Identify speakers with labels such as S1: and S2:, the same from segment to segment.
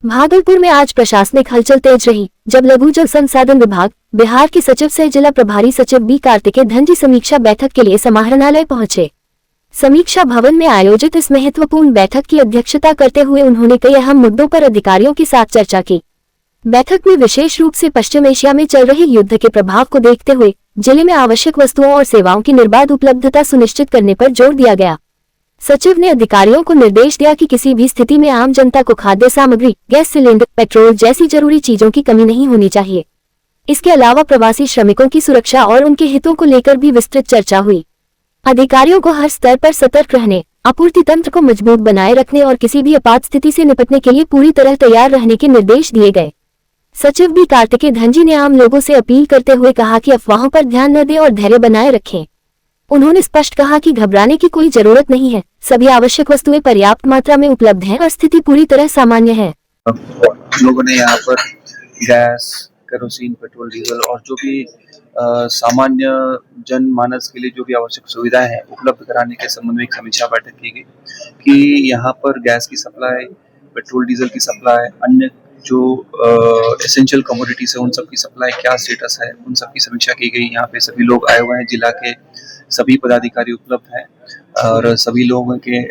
S1: भागलपुर में आज प्रशासनिक हलचल तेज रही, जब लघु जल संसाधन विभाग बिहार के सचिव सह जिला प्रभारी सचिव बी कार्तिकेय धनजी समीक्षा बैठक के लिए समाहरणालय पहुंचे। समीक्षा भवन में आयोजित इस महत्वपूर्ण बैठक की अध्यक्षता करते हुए उन्होंने कई अहम मुद्दों पर अधिकारियों के साथ चर्चा की। बैठक में विशेष रूप से पश्चिम एशिया में चल रहे युद्ध के प्रभाव को देखते हुए जिले में आवश्यक वस्तुओं और सेवाओं की निर्बाध उपलब्धता सुनिश्चित करने पर जोर दिया गया। सचिव ने अधिकारियों को निर्देश दिया कि किसी भी स्थिति में आम जनता को खाद्य सामग्री, गैस सिलेंडर, पेट्रोल जैसी जरूरी चीजों की कमी नहीं होनी चाहिए। इसके अलावा प्रवासी श्रमिकों की सुरक्षा और उनके हितों को लेकर भी विस्तृत चर्चा हुई। अधिकारियों को हर स्तर पर सतर्क रहने, आपूर्ति तंत्र को मजबूत बनाए रखने और किसी भी आपात स्थिति से निपटने के लिए पूरी तरह तैयार रहने के निर्देश दिए गए। सचिव बी कार्तिकेय धनजी ने आम लोगों से अपील करते हुए कहा कि अफवाहों पर ध्यान न दें और धैर्य बनाए रखें। उन्होंने स्पष्ट कहा कि घबराने की कोई जरूरत नहीं है, सभी आवश्यक वस्तुएं पर्याप्त मात्रा में उपलब्ध हैं और स्थिति पूरी तरह सामान्य है।
S2: लोगों ने यहाँ पर गैस, केरोसिन, पेट्रोल, डीजल और जो भी सामान्य जनमानस के लिए जो भी आवश्यक सुविधाएं हैं उपलब्ध कराने के संबंध में एक समीक्षा बैठक की गई कि यहाँ पर गैस की सप्लाई, पेट्रोल डीजल की सप्लाई, अन्य जो एसेंशियल कमोडिटीज है उन सब की सप्लाई क्या स्टेटस है, उन सब की समीक्षा की गई। यहाँ पे सभी लोग आए हुए हैं, जिला के सभी पदाधिकारी उपलब्ध हैं और सभी लोगों के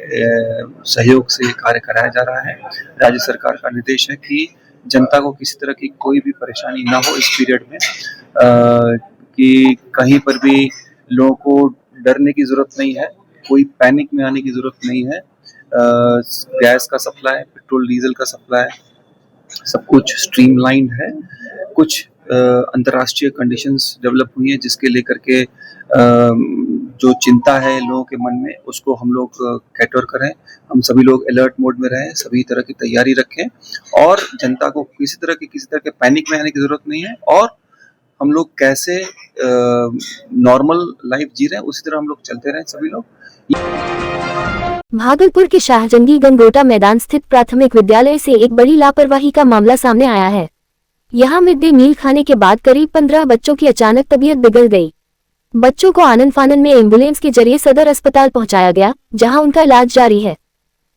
S2: सहयोग से कार्य कराया जा रहा है। राज्य सरकार का निर्देश है कि जनता को किसी तरह की कोई भी परेशानी ना हो इस पीरियड में, कि कहीं पर भी लोगों को डरने की जरूरत नहीं है, कोई पैनिक में आने की जरूरत नहीं है। गैस का सप्लाई, पेट्रोल डीजल का सप्लाई सब कुछ स्ट्रीमलाइन है। कुछ अंतर्राष्ट्रीय कंडीशंस डेवलप हुई हैं जिसके लेकर के जो चिंता है लोगों के मन में उसको हम लोग कैटर करें। हम सभी लोग अलर्ट मोड में रहें, सभी तरह की तैयारी रखें और जनता को किसी तरह के पैनिक में आने की जरूरत नहीं है। और हम लोग कैसे नॉर्मल लाइफ जी रहे हैं उसी तरह हम लोग चलते रहें सभी लोग।
S1: भागलपुर के शाहजंगी गंगोटा मैदान स्थित प्राथमिक विद्यालय से एक बड़ी लापरवाही का मामला सामने आया है। यहाँ मिड डे मील खाने के बाद करीब 15 बच्चों की अचानक तबीयत बिगड़ गई। बच्चों को आनन फानन में एम्बुलेंस के जरिए सदर अस्पताल पहुंचाया गया, जहां उनका इलाज जारी है।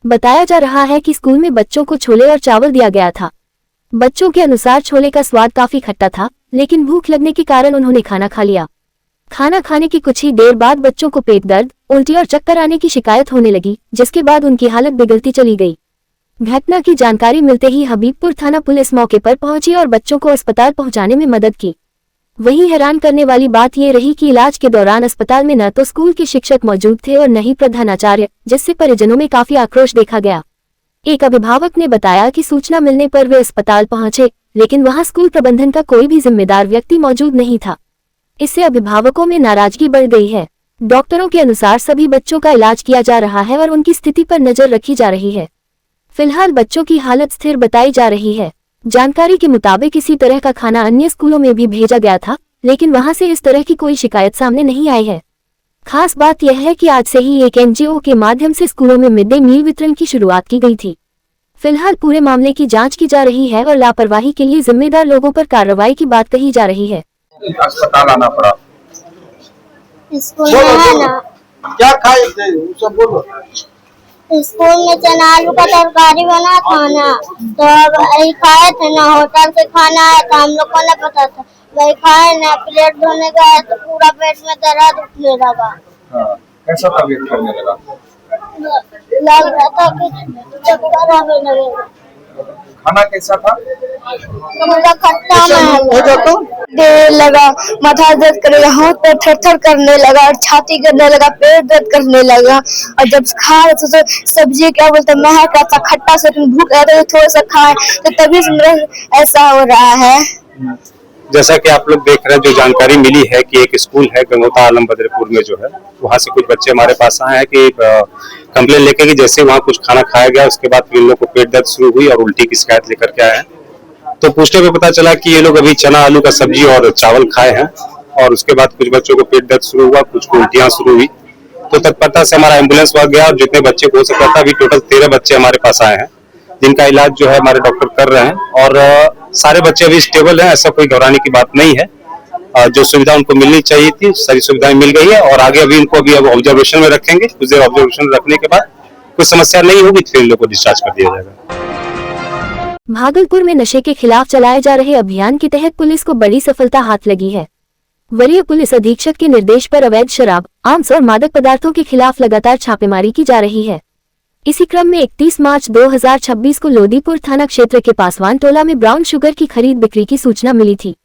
S1: बताया जा रहा है कि स्कूल में बच्चों को छोले और चावल दिया गया था। बच्चों के अनुसार छोले का स्वाद काफी खट्टा था, लेकिन भूख लगने के कारण उन्होंने खाना खा लिया। खाना खाने की कुछ ही देर बाद बच्चों को पेट दर्द, उल्टी और चक्कर आने की शिकायत होने लगी, जिसके बाद उनकी हालत बिगड़ती चली गई। घटना की जानकारी मिलते ही हबीबपुर थाना पुलिस मौके पर पहुंची और बच्चों को अस्पताल पहुंचाने में मदद की। वहीं हैरान करने वाली बात ये रही कि इलाज के दौरान अस्पताल में न तो स्कूल के शिक्षक मौजूद थे और न ही प्रधानाचार्य, जिससे परिजनों में काफी आक्रोश देखा गया। एक अभिभावक ने बताया कि सूचना मिलने पर वे अस्पताल पहुंचे, लेकिन वहां स्कूल प्रबंधन का कोई भी जिम्मेदार व्यक्ति मौजूद नहीं था। इससे अभिभावकों में नाराजगी बढ़ गई है। डॉक्टरों के अनुसार सभी बच्चों का इलाज किया जा रहा है और उनकी स्थिति पर नजर रखी जा रही है। फिलहाल बच्चों की हालत स्थिर बताई जा रही है। जानकारी के मुताबिक इसी तरह का खाना अन्य स्कूलों में भी भेजा गया था, लेकिन वहां से इस तरह की कोई शिकायत सामने नहीं आई है। खास बात यह है कि आज से ही एक एनजीओ के माध्यम से स्कूलों में मिड डे मील वितरण की शुरुआत की गई थी। फिलहाल पूरे मामले की जांच की जा रही है और लापरवाही के लिए जिम्मेदार लोगों पर कार्रवाई की बात कही जा रही है।
S2: अस्पताल आना पड़ा।
S3: स्कूल में है ना,
S2: क्या खाए थे सब बोलो।
S3: स्कूल में चना आलू का तरकारी बना था ना, तो वही खाए थे ना। होटल से खाना आया था, हम लोग को नहीं पता था, वही खाए ना। प्लेट धोने गए तो पूरा पेट में दर्द उठने लगा।
S2: कैसा तबीयत करने लगा?
S3: लग रहा था कि चक्कर आने लगेगा।
S2: खाना कैसा था?
S3: खट्टा देर लगा, माथा दर्द करने लगा, हाथ पैर थर-थर करने लगा और छाती करने लगा, पेट दर्द करने लगा। और जब खा रहे थे तो सब्जी क्या बोलते महक रहा था, खट्टा से भूख लगा था, थोड़ा सा खाए तो तभी से ऐसा हो रहा है।
S4: जैसा कि आप लोग देख रहे हैं, जो जानकारी मिली है कि एक स्कूल है गंगोटा आलम बद्रपुर में जो है, वहाँ से कुछ बच्चे हमारे पास आए हैं कि कंप्लेन लेके कि जैसे वहाँ कुछ खाना खाया गया उसके बाद इन लोग को पेट दर्द शुरू हुई और उल्टी की शिकायत लेकर के आए हैं। तो पूछने पे पता चला कि ये लोग अभी चना आलू का सब्जी और चावल खाए हैं और उसके बाद कुछ बच्चों को पेट दर्द शुरू हुआ, कुछ को उल्टियां शुरू हुई। तो तत्परता से हमारा एम्बुलेंस वहां गया और जितने बच्चे को हो सकता था, अभी टोटल 13 बच्चे हमारे पास आए हैं, जिनका इलाज जो है हमारे डॉक्टर कर रहे हैं और सारे बच्चे अभी स्टेबल हैं। ऐसा कोई घबराने की बात नहीं है। जो सुविधा उनको मिलनी चाहिए थी सारी सुविधाएं मिल गई है और आगे अभी इनको अब ऑब्जर्वेशन में रखेंगे। कुछ देर ऑब्जर्वेशन रखने के बाद कोई समस्या नहीं होगी तो फिर इन लोग को डिस्चार्ज कर दिया जाएगा।
S1: भागलपुर में नशे के खिलाफ चलाए जा रहे अभियान के तहत पुलिस को बड़ी सफलता हाथ लगी है। वरीय पुलिस अधीक्षक के निर्देश पर अवैध शराब, आर्म्स और मादक पदार्थों के खिलाफ लगातार छापेमारी की जा रही है। इसी क्रम में 31 मार्च 2026 को लोदीपुर थाना क्षेत्र के पासवान टोला में ब्राउन शुगर की खरीद बिक्री की सूचना मिली थी।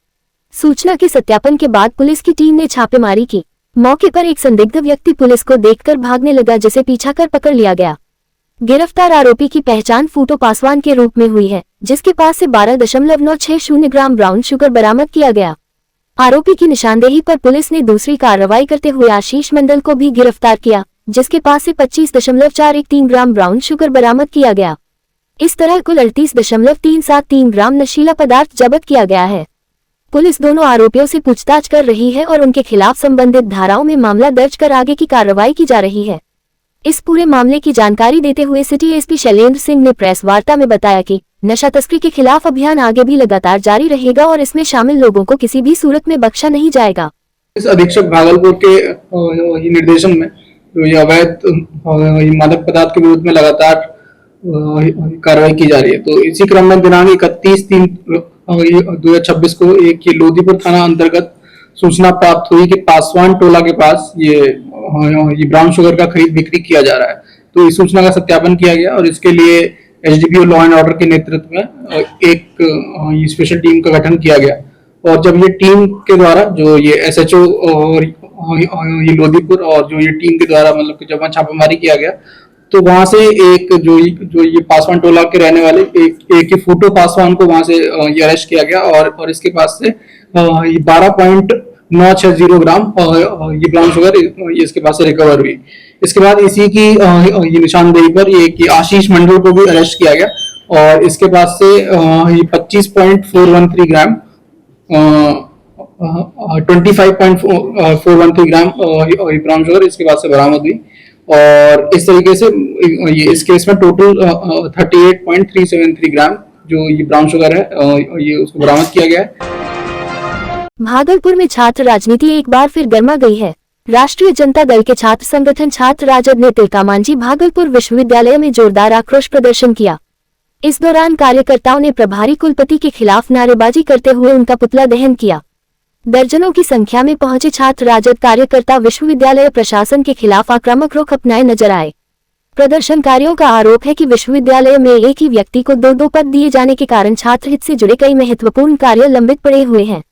S1: सूचना के सत्यापन के बाद पुलिस की टीम ने छापेमारी की। मौके पर एक संदिग्ध व्यक्ति पुलिस को देखकर भागने लगा, जिसे पीछा कर पकड़ लिया गया। गिरफ्तार आरोपी की पहचान फूटो पासवान के रूप में हुई है, जिसके पास से 12.960 ग्राम ब्राउन शुगर बरामद किया गया। आरोपी की निशानदेही पर पुलिस ने दूसरी कार्रवाई करते हुए आशीष मंडल को भी गिरफ्तार किया, जिसके पास से 25.413 ग्राम ब्राउन शुगर बरामद किया गया। इस तरह कुल 38.373 ग्राम नशीला पदार्थ जब्त किया गया है। पुलिस दोनों आरोपियों से पूछताछ कर रही है और उनके खिलाफ संबंधित धाराओं में मामला दर्ज कर आगे की कार्रवाई की जा रही है। इस पूरे मामले की जानकारी देते हुए सिटी एसपी शैलेंद्र सिंह ने प्रेस वार्ता में बताया कि नशा तस्करी के खिलाफ अभियान आगे भी लगातार जारी रहेगा और इसमें शामिल लोगों को किसी भी सूरत में बख्शा नहीं जाएगा।
S5: इस अधीक्षक भागलपुर के निर्देशन में जो ये अवैध मादक पदार्थ के विरुद्ध में लगातार कार्रवाई की जा रही है, तो इसी क्रम में दिनांक 31/3/2026 को एक ये लोदीपुर थाना अंतर्गत सूचना प्राप्त हुई कि पासवान टोला के पास ये ब्राउन शुगर का खरीद बिक्री किया जा रहा है। तो इस सूचना का सत्यापन किया गया और इसके लिए एसडीपीओ लॉ एंड ऑर्डर के नेतृत्व में एक स्पेशल टीम का गठन किया गया। और जब ये टीम के द्वारा जो ये एसएचओ और ये लोदीपुर और जो ये टीम के द्वारा मतलब जब वहाँ छापेमारी किया गया, तो वहां से एक जो ये पासवान टोला के रहने वाले एक ही फूटो पासवान को वहां से ये अरेस्ट किया गया और इसके पास से 12.960 ग्राम ये ब्राउन शुगर इसके पास से रिकवर हुई। इसके बाद इसी की ये निशानदेही पर ये आशीष मंडल को भी अरेस्ट किया गया और इसके पास से ये 25.413 ग्राम 25.413 ग्राम ब्राउन शुगर इसके पास से बरामद हुई। और इस तरीके से ये इस केस में टोटल 38.373 ग्राम जो ये ब्राउन शुगर है ये उसको बरामद किया गया है।
S1: भागलपुर में छात्र राजनीति एक बार फिर गर्मा गई है। राष्ट्रीय जनता दल के छात्र संगठन छात्र राजद ने तिलकामांझी भागलपुर विश्वविद्यालय में जोरदार आक्रोश प्रदर्शन किया। इस दौरान कार्यकर्ताओं ने प्रभारी कुलपति के खिलाफ नारेबाजी करते हुए उनका पुतला दहन किया। दर्जनों की संख्या में पहुंचे छात्र राजद कार्यकर्ता विश्वविद्यालय प्रशासन के खिलाफ आक्रामक रुख अपनाए नजर आए। प्रदर्शनकारियों का आरोप है कि विश्वविद्यालय में एक ही व्यक्ति को दो पद दिए जाने के कारण छात्र हित से जुड़े कई महत्वपूर्ण कार्य लंबित पड़े हुए हैं।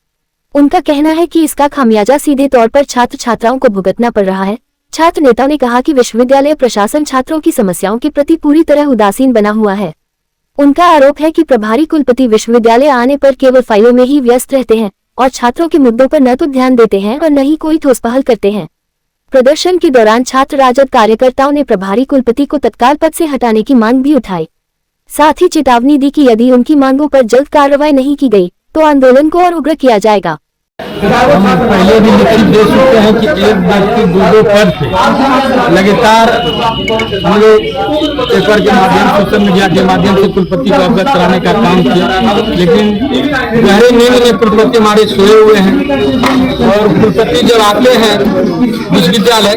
S1: उनका कहना है कि इसका खामियाजा सीधे तौर पर छात्र छात्राओं को भुगतना पड़ रहा है। छात्र नेताओं ने कहा कि विश्वविद्यालय प्रशासन छात्रों की समस्याओं के प्रति पूरी तरह उदासीन बना हुआ है। उनका आरोप है कि प्रभारी कुलपति विश्वविद्यालय आने पर केवल फाइलों में ही व्यस्त रहते हैं और छात्रों के मुद्दों पर न तो ध्यान देते हैं और न ही कोई ठोस पहल करते हैं। प्रदर्शन के दौरान छात्र राजद कार्यकर्ताओं ने प्रभारी कुलपति को तत्काल पद से हटाने की मांग भी उठाई। साथ ही चेतावनी दी कि यदि उनकी मांगों पर जल्द कार्रवाई नहीं की गई तो आंदोलन को और उग्र किया जाएगा।
S6: हम पहले भी लिखित दे चुके हैं कि एक व्यक्ति दो पद पे लगातार हम लोग पेपर के माध्यम सोशल मीडिया के माध्यम से कुलपति को अवगत कराने का काम किया, लेकिन गहरे नींद में कुलपति हमारे सोए हुए हैं। और कुलपति जब आते हैं विश्वविद्यालय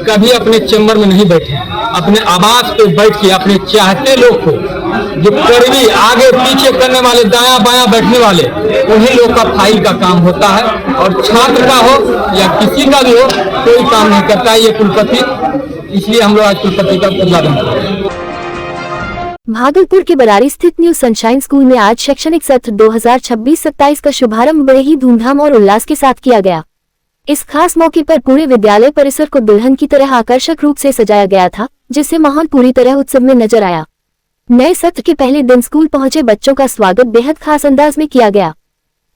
S6: कभी अपने चैम्बर में नहीं बैठे, अपने आवास पे बैठ के अपने चाहते लोग को जो कड़वी आगे पीछे करने वाले दायां बायां बैठने वाले उन्हीं लोग का फाइल का काम होता है और छात्र का हो या किसी का भी हो कोई काम नहीं करता है ये कुलपति। इसलिए हम लोग आज कुलपति का पुतला दहन कर रहे हैं।
S1: भागलपुर के बरारी स्थित न्यू सनशाइन स्कूल में आज शैक्षणिक सत्र 2026-27 का शुभारंभ बड़े ही धूमधाम और उल्लास के साथ किया गया। इस खास मौके पर पूरे विद्यालय परिसर को दुल्हन की तरह आकर्षक रूप से सजाया गया था, जिससे माहौल पूरी तरह उत्सव में नजर आया। नए सत्र के पहले दिन स्कूल पहुंचे बच्चों का स्वागत बेहद खास अंदाज में किया गया।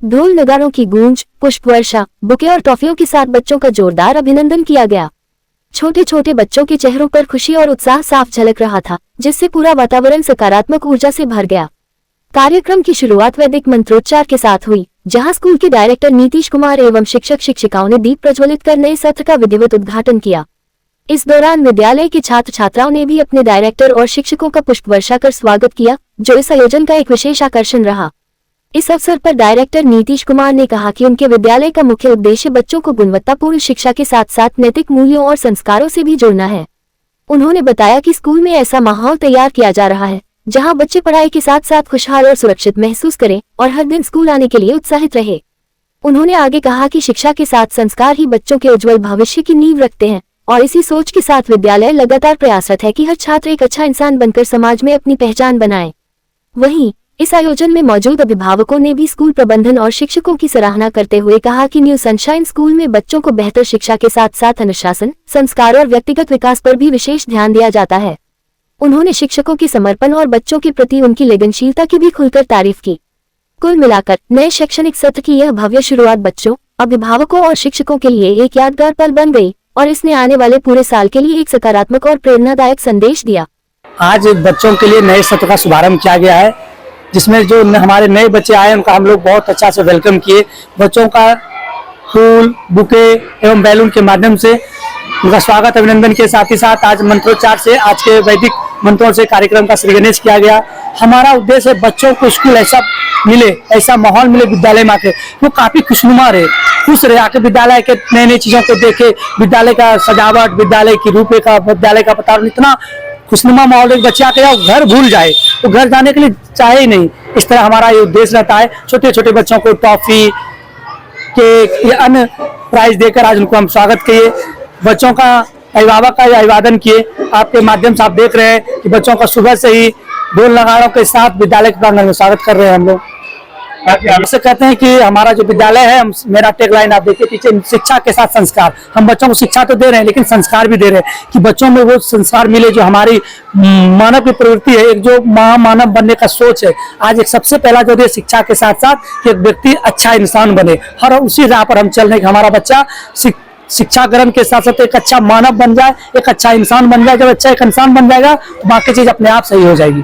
S1: ढोल नगाड़ों की गूंज, पुष्प वर्षा, बुके और टॉफियों के साथ बच्चों का जोरदार अभिनंदन किया गया। छोटे छोटे बच्चों के चेहरों पर खुशी और उत्साह साफ झलक रहा था, जिससे पूरा वातावरण सकारात्मक ऊर्जा से भर गया। कार्यक्रम की शुरुआत वैदिक मंत्रोच्चार के साथ हुई, जहां स्कूल के डायरेक्टर नीतीश कुमार एवं शिक्षक शिक्षिकाओं ने दीप प्रज्वलित कर नए सत्र का विधिवत उद्घाटन किया। इस दौरान विद्यालय के छात्र छात्राओं ने भी अपने डायरेक्टर और शिक्षकों का पुष्प वर्षा कर स्वागत किया, जो इस आयोजन का एक विशेष आकर्षण रहा। इस अवसर पर डायरेक्टर नीतीश कुमार ने कहा कि उनके विद्यालय का मुख्य उद्देश्य बच्चों को गुणवत्तापूर्ण शिक्षा के साथ साथ नैतिक मूल्यों और संस्कारों से भी जोड़ना है। उन्होंने बताया कि स्कूल में ऐसा माहौल तैयार किया जा रहा है जहां बच्चे पढ़ाई के साथ साथ खुशहाल और सुरक्षित महसूस करें और हर दिन स्कूल आने के लिए उत्साहित रहे। उन्होंने आगे कहा कि शिक्षा के साथ संस्कार ही बच्चों के उज्जवल भविष्य की नींव रखते हैं और इसी सोच के साथ विद्यालय लगातार प्रयासरत है कि हर छात्र एक अच्छा इंसान बनकर समाज में अपनी पहचान बनाए। वहीं इस आयोजन में मौजूद अभिभावकों ने भी स्कूल प्रबंधन और शिक्षकों की सराहना करते हुए कहा कि न्यू सनशाइन स्कूल में बच्चों को बेहतर शिक्षा के साथ साथ अनुशासन, संस्कार और व्यक्तिगत विकास पर भी विशेष ध्यान दिया जाता है। उन्होंने शिक्षकों के समर्पण और बच्चों के प्रति उनकी लगनशीलता की भी खुलकर तारीफ की। कुल मिलाकर नए शैक्षणिक सत्र की यह भव्य शुरुआत बच्चों, अभिभावकों और शिक्षकों के लिए एक यादगार पल बन गई और इसने आने वाले पूरे साल के लिए एक सकारात्मक और प्रेरणादायक संदेश दिया।
S7: आज बच्चों के लिए नए सत्र का शुभारंभ किया गया है, जिसमें जो हमारे नए बच्चे आए उनका हम लोग बहुत अच्छा से वेलकम किए। बच्चों का फूल, बुके एवं बैलून के माध्यम से उनका स्वागत अभिनंदन के साथ ही साथ आज मंत्रोच्चार से, आज के वैदिक मंत्रों से कार्यक्रम का श्री गणेश किया गया। हमारा उद्देश्य है बच्चों को स्कूल ऐसा मिले, ऐसा माहौल मिले विद्यालय में आके वो काफी खुशनुमा रहे, खुश रहे, आके विद्यालय के नई नई चीजों को देखे, विद्यालय का सजावट, विद्यालय की रूपरेखा, विद्यालय का वातावरण इतना खुशनुमा माहौल, एक बच्चे आके घर भूल जाए तो घर जाने के लिए चाहे ही नहीं। इस तरह हमारा ये उद्देश्य रहता है। छोटे छोटे बच्चों को टॉफी, केक या अन्य प्राइज देकर आज उनको हम स्वागत किए। बच्चों का अभिभावक का अभिवादन किए। आपके माध्यम से आप देख रहे हैं कि बच्चों का सुबह से ही ढोल नगाड़ों के साथ विद्यालय के प्रांगण में स्वागत कर रहे हैं हम लोग। ऐसे कहते हैं कि हमारा जो विद्यालय है, मेरा टैगलाइन आप देखिए पीछे, शिक्षा के साथ संस्कार। हम बच्चों को शिक्षा तो दे रहे हैं लेकिन संस्कार भी दे रहे हैं कि बच्चों में वो संस्कार मिले जो हमारी मानव की प्रवृत्ति है, एक जो मानव बनने का सोच है। आज एक सबसे पहला जो है शिक्षा के साथ साथ एक व्यक्ति अच्छा इंसान बने, हर उसी राह पर हम चल रहे हैं कि हमारा बच्चा शिक्षा ग्रहण के साथ साथ एक अच्छा मानव बन जाए, एक अच्छा इंसान बन जाए। जब अच्छा एक इंसान बन जाएगा तो बाकी चीज अपने आप सही हो जाएगी।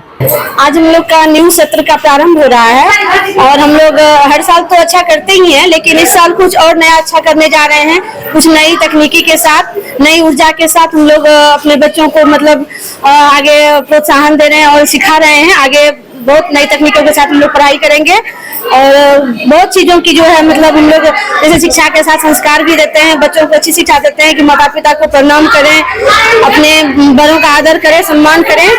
S3: आज हम लोग का न्यू सत्र का प्रारंभ हो रहा है और हम लोग हर साल तो अच्छा करते ही हैं, लेकिन इस साल कुछ और नया अच्छा करने जा रहे हैं। कुछ नई तकनीकी के साथ, नई ऊर्जा के साथ हम लोग अपने बच्चों को मतलब आगे प्रोत्साहन दे रहे हैं और सिखा रहे हैं। आगे बहुत नई तकनीकों के साथ हम लोग पढ़ाई करेंगे और बहुत चीजों की जो है मतलब हम लोग जैसे शिक्षा के साथ संस्कार भी देते हैं। बच्चों को अच्छी शिक्षा देते हैं कि माता पिता को प्रणाम करें, अपने बड़ों का आदर करें, सम्मान करें।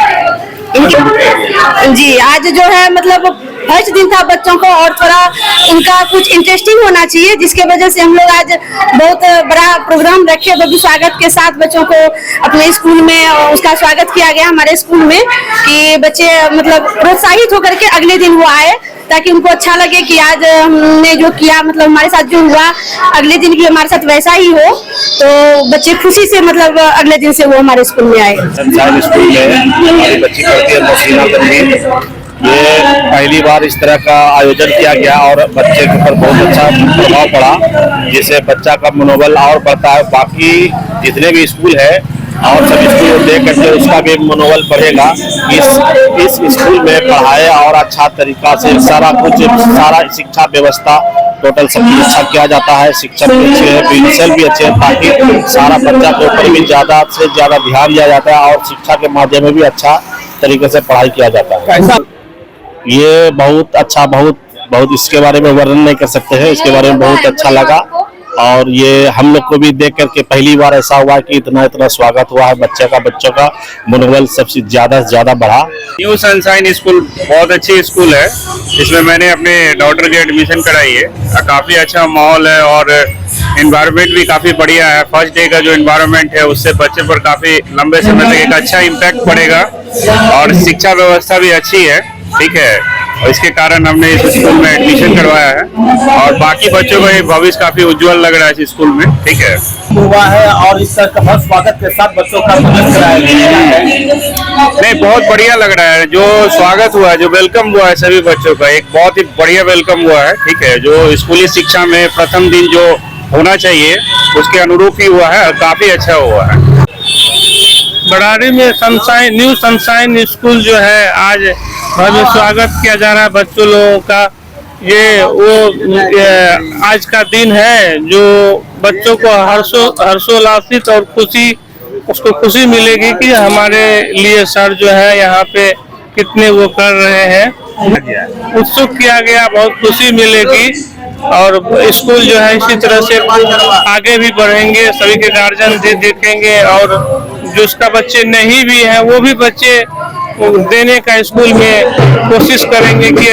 S3: जी आज जो है मतलब फर्स्ट दिन था बच्चों को और थोड़ा उनका कुछ इंटरेस्टिंग होना चाहिए, जिसके वजह से हम लोग आज बहुत बड़ा प्रोग्राम रखे। भव्य स्वागत के साथ बच्चों को अपने स्कूल में उसका स्वागत किया गया हमारे स्कूल में कि बच्चे मतलब प्रोत्साहित होकर के अगले दिन वो आए, ताकि उनको अच्छा लगे कि आज हमने जो किया मतलब हमारे साथ जो हुआ अगले दिन भी हमारे साथ वैसा ही हो। तो बच्चे खुशी से मतलब अगले दिन से वो हमारे स्कूल में आए।
S8: सनशाइन स्कूल में हमारी बच्ची पढ़ती है मसीना तनवीर। ये पहली बार इस तरह का आयोजन किया गया और बच्चे के ऊपर बहुत अच्छा प्रभाव पड़ा, जिससे बच्चा का मनोबल और बढ़ता है। बाकी जितने भी स्कूल है और सभी स्कूल को देख करके उसका भी मनोबल बढ़ेगा। इस स्कूल में पढ़ाई और अच्छा तरीका से सारा शिक्षा व्यवस्था टोटल सब कुछ अच्छा किया जाता है। शिक्षक भी अच्छे हैं, प्रिंसिपल भी अच्छे हैं, ताकि सारा बच्चा के ऊपर भी ज्यादा से ज्यादा ध्यान दिया जाता है और शिक्षा के माध्यम में भी अच्छा तरीके से पढ़ाई किया जाता है। ये बहुत अच्छा, बहुत इसके बारे में वर्णन नहीं कर सकते हैं। इसके बारे में बहुत अच्छा लगा और ये हम लोग को भी देख करके पहली बार ऐसा हुआ कि इतना स्वागत हुआ है बच्चों का मनोबल सबसे ज्यादा बढ़ा।
S9: न्यू सनशाइन स्कूल बहुत अच्छी स्कूल है, इसमें मैंने अपने डॉटर की एडमिशन कराई है। काफी अच्छा माहौल है और एनवायरनमेंट भी काफी बढ़िया है। फर्स्ट डे का जो एनवायरनमेंट है उससे बच्चे पर काफी लंबे समय तक एक अच्छा इम्पैक्ट पड़ेगा और शिक्षा व्यवस्था भी अच्छी है, ठीक है। और इसके कारण हमने इस स्कूल में एडमिशन करवाया है और बाकी बच्चों का भविष्य काफी उज्जवल लग रहा है इस स्कूल में, ठीक है।
S7: हुआ है और इस तरह का स्वागत के साथ बच्चों का स्वागत कराया गया है।
S9: नहीं, बहुत बढ़िया लग रहा है। जो स्वागत हुआ है, जो वेलकम हुआ है सभी बच्चों का, एक बहुत ही बढ़िया वेलकम हुआ है, ठीक है। जो स्कूली शिक्षा में प्रथम दिन जो होना चाहिए उसके अनुरूप ही हुआ है, काफी अच्छा हुआ है। बड़ारी में न्यू सनशाइन स्कूल जो है आज भव्य स्वागत किया जा रहा है बच्चों लोगों का। ये आज का दिन है जो बच्चों को हर्षोल्लासित और खुशी मिलेगी कि हमारे लिए सर जो है यहाँ पे कितने वो कर रहे हैं। उत्सुक किया गया, बहुत खुशी मिलेगी और स्कूल जो है इसी तरह से आगे भी बढ़ेंगे। सभी के गार्जियन देखेंगे और जो उसका बच्चे नहीं भी हैं वो भी बच्चे
S10: देने का स्कूल में कोशिश करेंगे कि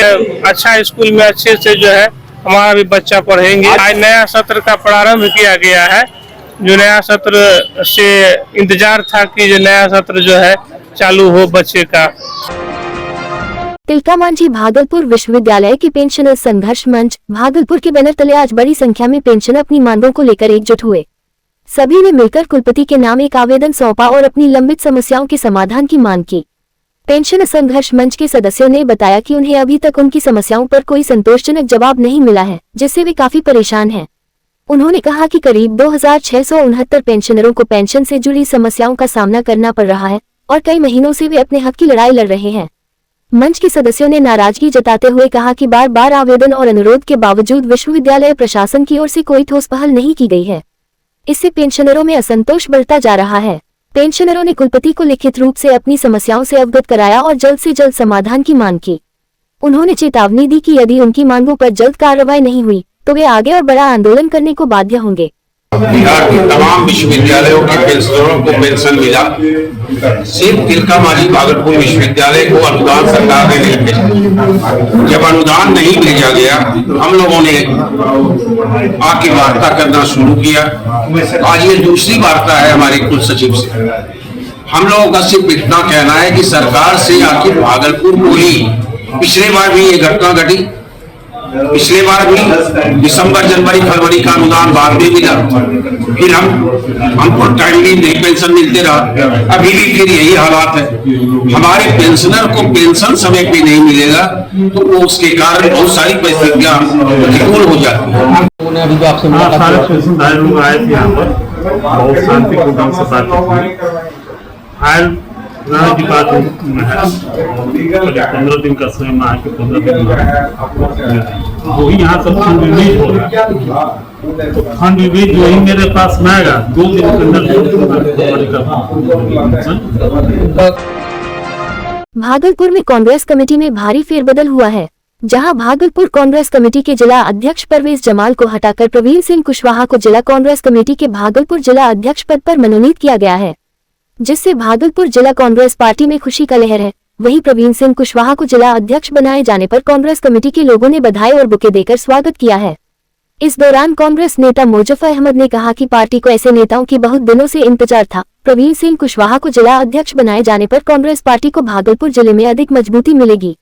S10: अच्छा स्कूल में अच्छे से जो है हमारा भी बच्चा पढ़ेंगे। आज नया सत्र का प्रारंभ किया गया है। जो नया सत्र से इंतजार था कि जो नया सत्र जो है चालू हो बच्चे का।
S1: तिलका मांझी भागलपुर विश्वविद्यालय के पेंशनर संघर्ष मंच भागलपुर के बैनर तले आज बड़ी संख्या में पेंशनर अपनी मांगों को लेकर एकजुट हुए। सभी ने मिलकर कुलपति के नाम एक आवेदन सौंपा और अपनी लंबित समस्याओं के समाधान की मांग की। पेंशनर संघर्ष मंच के सदस्यों ने बताया कि उन्हें अभी तक उनकी समस्याओं पर कोई संतोषजनक जवाब नहीं मिला है, जिससे वे काफी परेशान हैं। उन्होंने कहा कि करीब 2669 पेंशनरों को पेंशन से जुड़ी समस्याओं का सामना करना पड़ रहा है और कई महीनों से वे अपने हक की लड़ाई लड़ रहे हैं। मंच के सदस्यों ने नाराजगी जताते हुए कहा कि बार बार आवेदन और अनुरोध के बावजूद विश्वविद्यालय प्रशासन की ओर से कोई ठोस पहल नहीं की गई है। इससे पेंशनरों में असंतोष बढ़ता जा रहा है। पेंशनरों ने कुलपति को लिखित रूप से अपनी समस्याओं से अवगत कराया और जल्द से जल्द समाधान की मांग की। उन्होंने चेतावनी दी कि यदि उनकी मांगों पर जल्द कार्रवाई नहीं हुई तो वे आगे और बड़ा आंदोलन करने को बाध्य होंगे।
S11: बिहार के तमाम विश्वविद्यालयों के पेंशनरों को पेंशन मिला, सिर्फ तिलका मांझी भागलपुर विश्वविद्यालय को अनुदान सरकार ने नहीं भेजा। जब अनुदान नहीं भेजा गया, हम लोगों ने आके वार्ता करना शुरू किया। आज ये दूसरी वार्ता है हमारे कुल सचिव से। हम लोगों का सिर्फ इतना कहना है कि सरकार से आखिर भागलपुर को ही, पिछले बार भी ये घटना घटी, पिछले बार भी दिसंबर जनवरी फरवरी का अनुदान बाद में मिला, फिर हमको टाइमली नहीं पेंशन मिलते रहा। अभी भी फिर यही हालात है। हमारे पेंशनर को पेंशन समय पे नहीं मिलेगा तो वो उसके कारण बहुत सारी परिस्थितियां प्रतिकूल हो जाती है।
S6: अभी जो आपसे
S12: सारे पेंशनधारी लोग आए थे यहाँ पर, बहुत शांतिपूर्ण ढंग से बात की। की बात है 15 दिन का समय में आके 15 दिन वही यहाँ सब फंड रिलीज हो रहा है। तो फंड रिलीज वही मेरे पास में आएगा 2 दिन के अंदर।
S1: भागलपुर में कांग्रेस कमेटी में भारी फेरबदल हुआ है, जहां भागलपुर कांग्रेस कमेटी के जिला अध्यक्ष परवेज जमाल को हटाकर प्रवीण सिंह कुशवाहा को जिला कांग्रेस कमेटी के भागलपुर जिला अध्यक्ष पद पर मनोनीत किया गया है, जिससे भागलपुर जिला कांग्रेस पार्टी में खुशी का लहर है। वहीं प्रवीण सिंह कुशवाहा को जिला अध्यक्ष बनाए जाने पर कांग्रेस कमेटी के लोगों ने बधाई और बुके देकर स्वागत किया है। इस दौरान कांग्रेस नेता मुजफ्फर अहमद ने कहा कि पार्टी को ऐसे नेताओं की बहुत दिनों से इंतजार था। प्रवीण सिंह कुशवाहा को जिला अध्यक्ष बनाए जाने पर कांग्रेस पार्टी को भागलपुर जिले में अधिक मजबूती मिलेगी।